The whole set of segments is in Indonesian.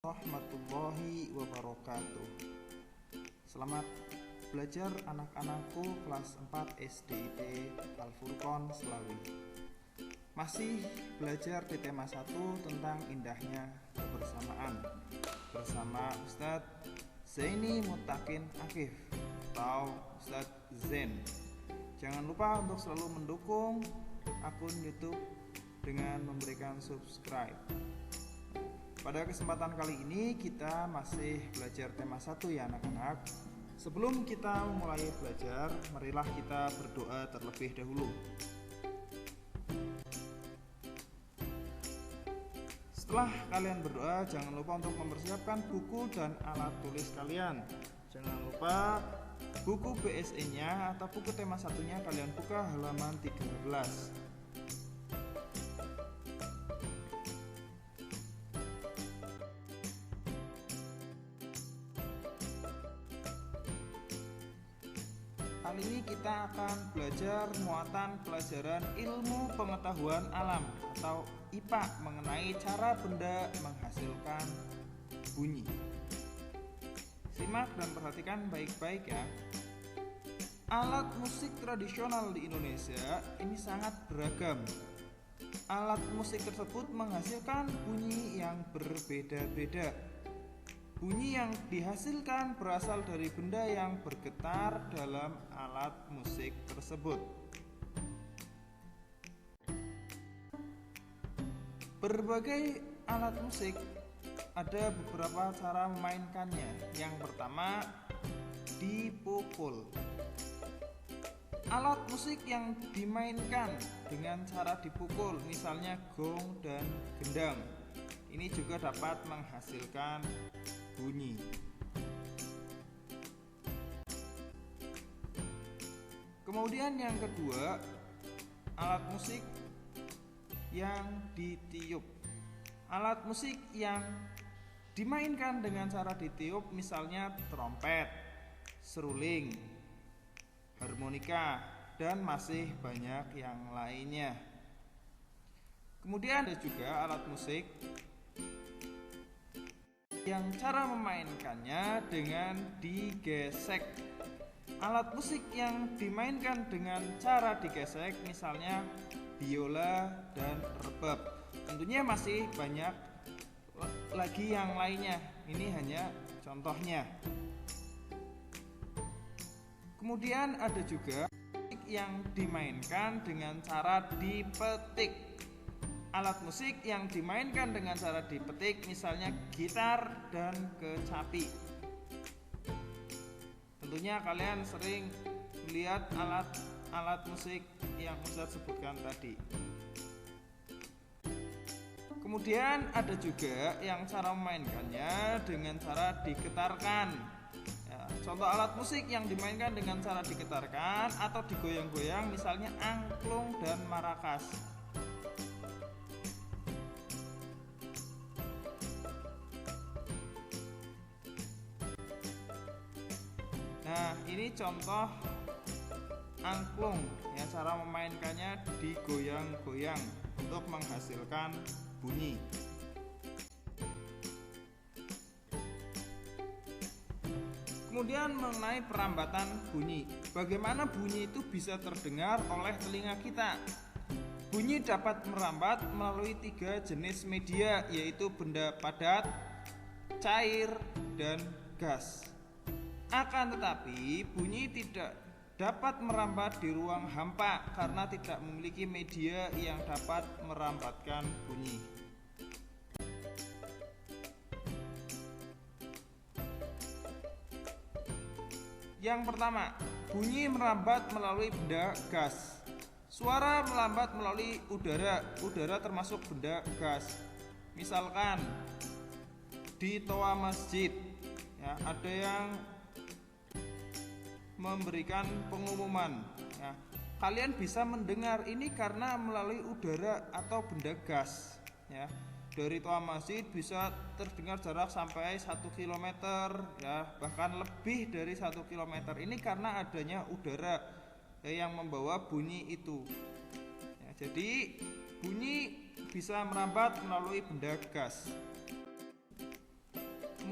warahmatullahi wabarakatuh. Selamat belajar anak-anakku kelas 4 SDIT Al-Furqon Slawi. Masih belajar di tema 1 tentang indahnya kebersamaan bersama Ustadz Zaini Muttaqin Akif atau Ustadz Zen. Jangan lupa untuk selalu mendukung akun YouTube dengan memberikan subscribe. Pada kesempatan kali ini kita masih belajar tema 1 ya anak-anak. Sebelum kita mulai belajar, marilah kita berdoa terlebih dahulu. Setelah kalian berdoa, jangan lupa untuk mempersiapkan buku dan alat tulis kalian. Jangan lupa buku BSE-nya atau buku tema 1-nya kalian buka halaman 13. Kali ini kita akan belajar muatan pelajaran ilmu pengetahuan alam atau IPA mengenai cara benda menghasilkan bunyi. Simak dan perhatikan baik-baik ya. Alat musik tradisional di Indonesia ini sangat beragam. Alat musik tersebut menghasilkan bunyi yang berbeda-beda. Bunyi yang dihasilkan berasal dari benda yang bergetar dalam alat musik tersebut. Berbagai alat musik ada beberapa cara memainkannya. Yang pertama, dipukul. Alat musik yang dimainkan dengan cara dipukul, misalnya gong dan gendang, ini juga dapat menghasilkan bunyi. Kemudian yang kedua, alat musik yang ditiup. Alat musik yang dimainkan dengan cara ditiup misalnya trompet, seruling, harmonika, dan masih banyak yang lainnya. Kemudian ada juga alat musik yang cara memainkannya dengan digesek. Alat musik yang dimainkan dengan cara digesek misalnya biola dan rebab. Tentunya masih banyak lagi yang lainnya. Ini hanya contohnya. Kemudian ada juga musik yang dimainkan dengan cara dipetik. Alat musik yang dimainkan dengan cara dipetik misalnya gitar dan kecapi. Tentunya kalian sering melihat alat musik yang Ustadz sebutkan tadi. Kemudian ada juga yang cara memainkannya dengan cara digetarkan ya, contoh alat musik yang dimainkan dengan cara digetarkan atau digoyang-goyang misalnya angklung dan marakas. Nah, ini contoh angklung ya, cara memainkannya digoyang-goyang untuk menghasilkan bunyi. Kemudian mengenai perambatan bunyi. Bagaimana bunyi itu bisa terdengar oleh telinga kita? Bunyi dapat merambat melalui 3 jenis media, yaitu benda padat, cair, dan gas. Akan tetapi bunyi tidak dapat merambat di ruang hampa karena tidak memiliki media yang dapat merambatkan bunyi. Yang pertama, bunyi merambat melalui benda gas. Suara merambat melalui udara. Udara termasuk benda gas. Misalkan di toa masjid ya, ada yang memberikan pengumuman ya, kalian bisa mendengar ini karena melalui udara atau benda gas ya. Dari toa masjid bisa terdengar jarak sampai 1 km ya, bahkan lebih dari 1 km. Ini karena adanya udara ya, yang membawa bunyi itu ya, jadi bunyi bisa merambat melalui benda gas.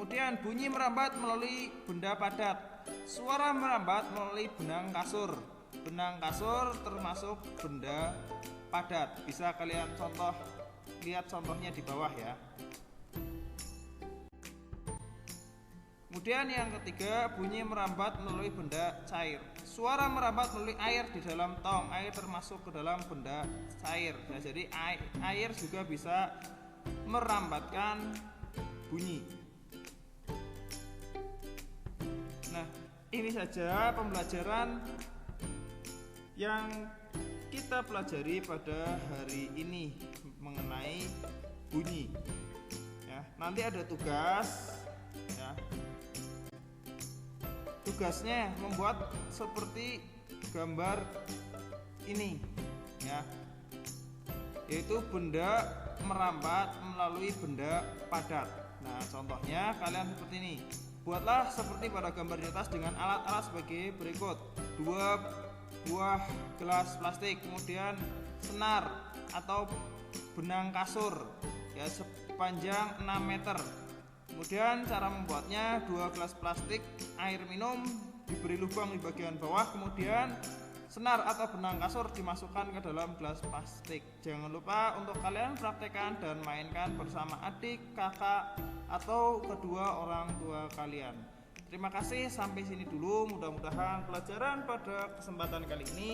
Kemudian bunyi merambat melalui benda padat. Suara merambat melalui benang kasur. Benang kasur termasuk benda padat. Bisa kalian lihat contohnya di bawah ya. Kemudian yang ketiga, bunyi merambat melalui benda cair. Suara merambat melalui air di dalam tong. Air termasuk ke dalam benda cair. Nah, jadi air juga bisa merambatkan bunyi. Nah, ini saja pembelajaran yang kita pelajari pada hari ini mengenai bunyi. Ya, nanti ada tugas. Ya. Tugasnya membuat seperti gambar ini, ya, yaitu benda merambat melalui benda padat. Nah, contohnya kalian seperti ini. Buatlah seperti pada gambar di atas dengan alat-alat sebagai berikut: 2 buah gelas plastik, kemudian senar atau benang kasur ya sepanjang 6 meter. Kemudian cara membuatnya: 2 gelas plastik, air minum diberi lubang di bagian bawah, kemudian senar atau benang kasur dimasukkan ke dalam gelas plastik. Jangan lupa untuk kalian praktekkan dan mainkan bersama adik, kakak, atau kedua orang tua kalian. Terima kasih, sampai sini dulu. Mudah-mudahan pelajaran pada kesempatan kali ini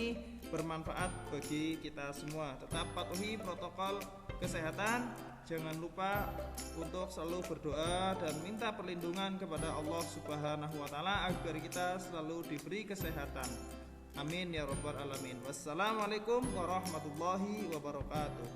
bermanfaat bagi kita semua. Tetap patuhi protokol kesehatan. Jangan lupa untuk selalu berdoa dan minta perlindungan kepada Allah Subhanahu wa Ta'ala agar kita selalu diberi kesehatan. Amin ya rabbal alamin. Wassalamualaikum warahmatullahi wabarakatuh.